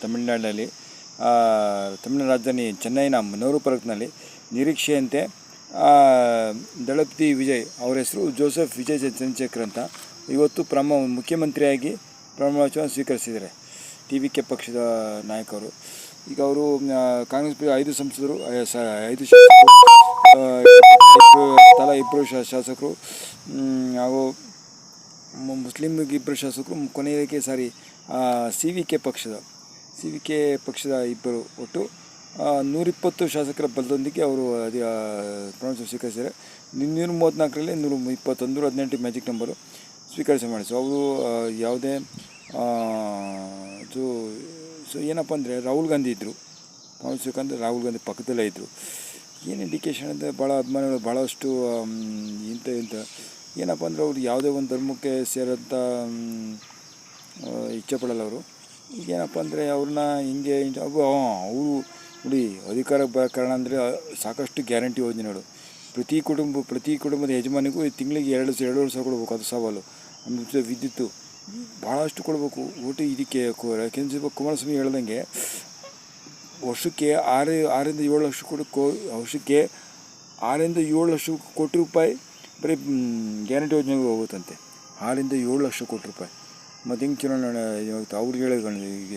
ತಮಿಳುನಾಡಿನಲ್ಲಿ ತಮಿಳುನಾಡು ರಾಜಧಾನಿ ಚೆನ್ನೈನ ಮನೋರು ಪಾರ್ಕ್ನಲ್ಲಿ ನಿರೀಕ್ಷೆಯಂತೆ ದಳಪತಿ ವಿಜಯ್ ಅವರ ಹೆಸರು ಜೋಸೆಫ್ ವಿಜಯ್ ಚಂದ್ರಶೇಖರ್ ಅಂತ ಇವತ್ತು ಮುಖ್ಯಮಂತ್ರಿಯಾಗಿ ಪ್ರಮಾಣವಚನ ಸ್ವೀಕರಿಸಿದ್ದಾರೆ. TVK ಪಕ್ಷದ ನಾಯಕರು. ಈಗ ಅವರು ಕಾಂಗ್ರೆಸ್ 5 ಸಂಸದರು 5 ಶಾಸಕರು ತಲಾ 2 ಶಾಸಕರು ಹಾಗೂ ಮುಸ್ಲಿಮ್ಗೆ 2 ಶಾಸಕರು ಕೊನೆಯದಕ್ಕೆ CVK ಪಕ್ಷದ 2 ಒಟ್ಟು 120 ಶಾಸಕರ ಬಲದೊಂದಿಗೆ ಅವರು ಪ್ರಮಾಣವಚನ ಸ್ವೀಕರಿಸಿದ್ದಾರೆ. 134ರಲ್ಲಿ 121 118 ಮ್ಯಾಜಿಕ್ ನಂಬರು ಸ್ವೀಕರಿಸಿ ಅವರು ಯಾವುದೇ ಏನಪ್ಪ ಅಂದರೆ ರಾಹುಲ್ ಗಾಂಧಿ ಇದ್ದರು. ಪ್ರಮಾಣ ಸ್ವೀಕಾರ ರಾಹುಲ್ ಗಾಂಧಿ ಪಕ್ಕದಲ್ಲೇ ಇದ್ದರು. ಏನು ಇಂಡಿಕೇಶನ್ ಅಂದರೆ ಭಾಳ ಅಭಿಮಾನಿಗಳು ಭಾಳಷ್ಟು ಇಂಥ ಏನಪ್ಪ ಅಂದರೆ ಅವ್ರು ಯಾವುದೇ ಒಂದು ಧರ್ಮಕ್ಕೆ ಸೇರೋಂಥ ಇಚ್ಛೆ ಪಡಲ್ಲ ಅವರು. ಈಗೇನಪ್ಪ ಅಂದರೆ ಅವ್ರನ್ನ ಹಿಂಗೆ ಅವರು ನೋಡಿ ಅಧಿಕಾರಕ್ಕೆ ಬರೋ ಕಾರಣ ಅಂದರೆ ಸಾಕಷ್ಟು ಗ್ಯಾರಂಟಿ ಯೋಜನೆಗಳು. ಪ್ರತಿ ಕುಟುಂಬದ ಯಜಮಾನಿಗೂ ತಿಂಗಳಿಗೆ 2 ಸಾವಿರ ಕೊಡಬೇಕು. ಅದು ಸವಾಲು. ಆಮೇಲೆ ವಿದ್ಯುತ್ತು ಭಾಳಷ್ಟು ಕೊಡಬೇಕು. ಒಟ್ಟು ಇದಕ್ಕೆ ಕುಮಾರಸ್ವಾಮಿ ಹೇಳ್ದಂಗೆ ವರ್ಷಕ್ಕೆ 6ರಿಂದ 7 ಲಕ್ಷ ವರ್ಷಕ್ಕೆ 6ರಿಂದ 7 ಲಕ್ಷ ಕೋಟಿ ರೂಪಾಯಿ ಬರೀ ಗ್ಯಾರಂಟಿ ಯೋಜನೆಗಳು ಹೋಗುತ್ತಂತೆ. 6ರಿಂದ 7 ಲಕ್ಷ ಕೋಟಿ ರೂಪಾಯಿ. ಮತ್ತು ಹಿಂಗೆ ಚುನಾವಣೆ ಅವ್ರಿಗೆ ಹೇಳಿದ್ರು ಈಗ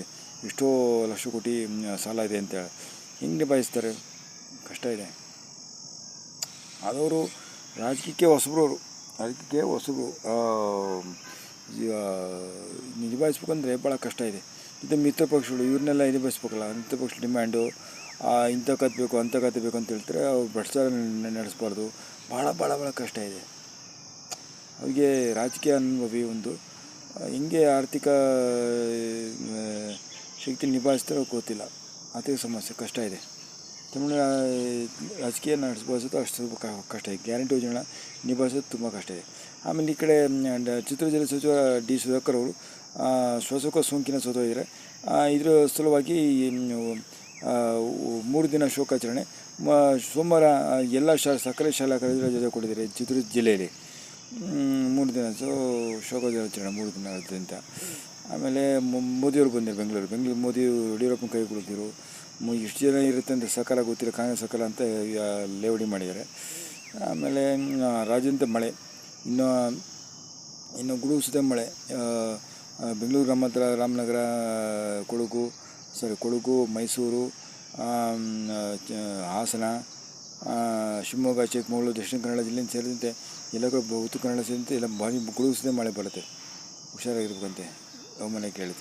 ಎಷ್ಟೋ ಲಕ್ಷ ಕೋಟಿ ಸಾಲ ಇದೆ ಅಂತೇಳಿ ಹಿಂಗೆ ನಿಭಾಯಿಸ್ತಾರೆ. ಕಷ್ಟ ಇದೆ. ಆದವರು ರಾಜಕೀಯಕ್ಕೆ ಹೊಸಬ್ರು. ನಿಭಾಯಿಸ್ಬೇಕಂದ್ರೆ ಭಾಳ ಕಷ್ಟ ಇದೆ. ಇದು ಮಿತ್ರ ಪಕ್ಷಗಳು ಇವ್ರನ್ನೆಲ್ಲ ನಿಭಾಯಿಸ್ಬೇಕಲ್ಲ. ಮಿತ್ರ ಪಕ್ಷ ಡಿಮ್ಯಾಂಡು ಇಂಥ ಕತ್ತಬೇಕು ಅಂಥ ಕತ್ತಬೇಕು ಅಂತ ಹೇಳ್ತಾರೆ. ಅವ್ರು ಭ್ರಷ್ಟಾಚಾರ ನಡೆಸಬಾರ್ದು. ಭಾಳ ಕಷ್ಟ ಇದೆ. ಅವ್ರಿಗೆ ರಾಜಕೀಯ ಅನುಭವಿ ಒಂದು ಹಿಂಗೆ ಆರ್ಥಿಕ ಶಕ್ತಿ ನಿಭಾಯಿಸ್ತಾರೋ ಗೊತ್ತಿಲ್ಲ. ಆರ್ಥಿಕ ಸಮಸ್ಯೆ ಕಷ್ಟ ಇದೆ. ತಮಿಳುನಾಡು ರಾಜಕೀಯ ನಡೆಸೋದು ಅಷ್ಟು ಕಷ್ಟ ಇದೆ. ಗ್ಯಾರಂಟಿ ಯೋಜನೆಗಳನ್ನ ನಿಭಾಯಿಸೋದು ತುಂಬ ಕಷ್ಟ ಇದೆ. ಆಮೇಲೆ ಈ ಕಡೆ ಚಿತ್ರದುರ್ಗ ಜಿಲ್ಲೆ ಸಚಿವ D. ಸುಧಾಕರ್ ಅವರು ಶ್ವಾಸಕೋಶ ಸೋಂಕಿನ ಸತ್ತೋಗಿದ್ದಾರೆ. ಇದರ ಸಲುವಾಗಿ 3 ದಿನ ಶೋಕಾಚರಣೆ. ಸೋಮವಾರ ಎಲ್ಲ ಸರ್ಕಾರಿ ಶಾಲಾ ಕಾಲೇಜು ರಜೆ ಕೊಟ್ಟಿದ್ದಾರೆ ಚಿತ್ರದುರ್ಗ ಜಿಲ್ಲೆಯಲ್ಲಿ. 3 ದಿನ ಶೋಕಾಚರಣೆ 3 ದಿನ ಅಂತ. ಆಮೇಲೆ ಮೋದಿಯವರು ಬಂದರು ಬೆಂಗಳೂರು ಮೋದಿ ಯಡಿಯೂರಪ್ಪನ ಕೈ ಕೊಡ್ತಿದ್ರು. ಎಷ್ಟು ಜನ ಇರುತ್ತೆ ಅಂತ ಸರ್ಕಾರ ಗೊತ್ತಿಲ್ಲ. ಕಾಂಗ್ರೆಸ್ ಸರ್ಕಾರ ಅಂತ ಲೇವಡಿ ಮಾಡಿದ್ದಾರೆ. ಆಮೇಲೆ ರಾಜ್ಯಾದ್ಯಂತ ಮಳೆ ಇನ್ನು ಗುಡುಗು ಮಳೆ. ಬೆಂಗಳೂರು ಗ್ರಾಮಾಂತರ, ರಾಮನಗರ, ಕೊಡಗು, ಮೈಸೂರು, ಹಾಸನ, ಶಿವಮೊಗ್ಗ, ಚಿಕ್ಕಮಗಳೂರು, ದಕ್ಷಿಣ ಕನ್ನಡ ಜಿಲ್ಲೆಯಿಂದ ಸೇರಿದಂತೆ ಎಲ್ಲ ಕಡೆ ಉತ್ತರ ಕನ್ನಡ ಸೇರಿದಂತೆ ಎಲ್ಲ ಭಾರಿ ಗುಡುಗು ಮಳೆ ಬರುತ್ತೆ. ಹುಷಾರಾಗಿರ್ಬೇಕಂತೆ ಹವಾಮಾನ ಕೇಳಿದೆ.